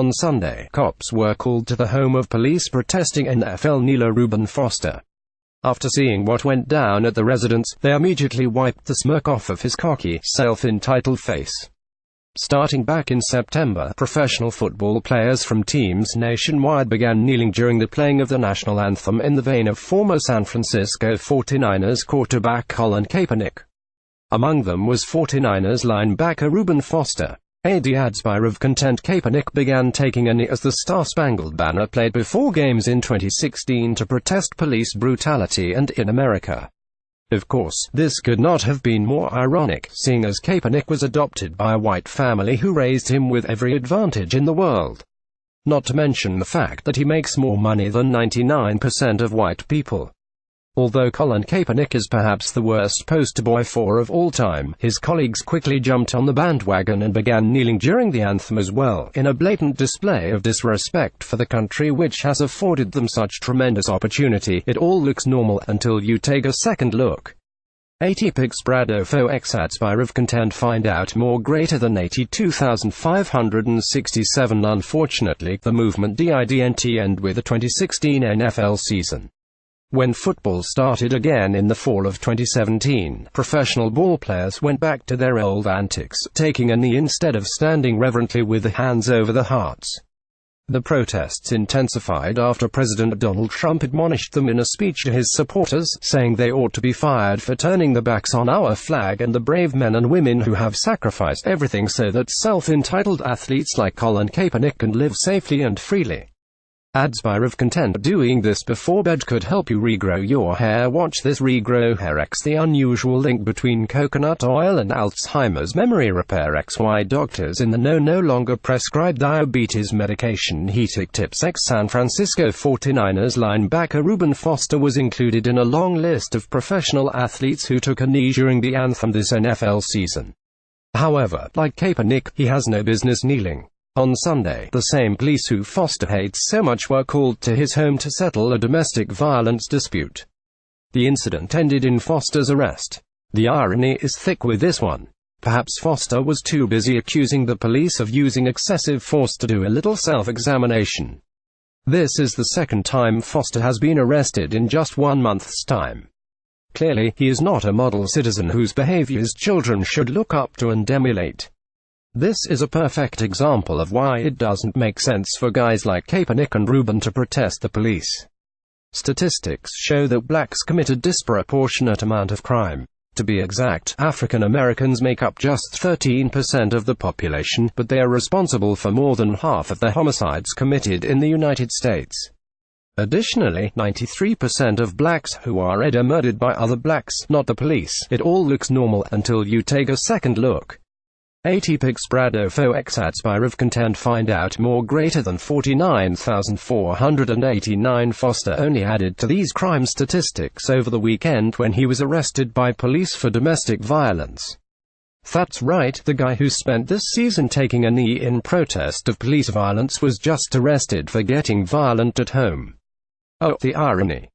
On Sunday, cops were called to the home of police protesting NFL kneeler Reuben Foster. After seeing what went down at the residence, they immediately wiped the smirk off of his cocky, self-entitled face. Starting back in September, professional football players from teams nationwide began kneeling during the playing of the national anthem in the vein of former San Francisco 49ers quarterback Colin Kaepernick. Among them was 49ers linebacker Reuben Foster. Adds by Rev Content Kaepernick began taking a knee as the Star-Spangled Banner played before games in 2016 to protest police brutality and in America. Of course, this could not have been more ironic, seeing as Kaepernick was adopted by a white family who raised him with every advantage in the world. Not to mention the fact that he makes more money than 99% of white people. Although Colin Kaepernick is perhaps the worst poster boy for of all time, his colleagues quickly jumped on the bandwagon and began kneeling during the anthem as well, in a blatant display of disrespect for the country which has afforded them such tremendous opportunity. It all looks normal until you take a second look. 80 pics Brado fo X ads by Rev Content find out more greater than 82,567. Unfortunately, the movement didn't end with the 2016 NFL season. When football started again in the fall of 2017, professional ballplayers went back to their old antics, taking a knee instead of standing reverently with the hands over the hearts. The protests intensified after President Donald Trump admonished them in a speech to his supporters, saying they ought to be fired for turning their backs on our flag and the brave men and women who have sacrificed everything so that self-entitled athletes like Colin Kaepernick can live safely and freely. Ads by Rev Content. Doing this before bed could help you regrow your hair. Watch this regrow hair X. The unusual link between coconut oil and Alzheimer's memory repair X. Why doctors in the know no longer prescribe diabetes medication. Heatic tips X. San Francisco 49ers linebacker Reuben Foster was included in a long list of professional athletes who took a knee during the anthem this NFL season. However, like Kaepernick, he has no business kneeling. On Sunday, the same police who Foster hates so much were called to his home to settle a domestic violence dispute. The incident ended in Foster's arrest. The irony is thick with this one. Perhaps Foster was too busy accusing the police of using excessive force to do a little self-examination. This is the second time Foster has been arrested in just 1 month's time. Clearly, he is not a model citizen whose behaviors children should look up to and emulate. This is a perfect example of why it doesn't make sense for guys like Kaepernick and Reuben to protest the police. Statistics show that blacks commit a disproportionate amount of crime. To be exact, African Americans make up just 13% of the population, but they are responsible for more than half of the homicides committed in the United States. Additionally, 93% of blacks who are dead are murdered by other blacks, not the police. It all looks normal until you take a second look. 80 pics Brado fo X ads by Rev Content find out more greater than 49,489. Foster only added to these crime statistics over the weekend when he was arrested by police for domestic violence. That's right, the guy who spent this season taking a knee in protest of police violence was just arrested for getting violent at home. Oh, the irony.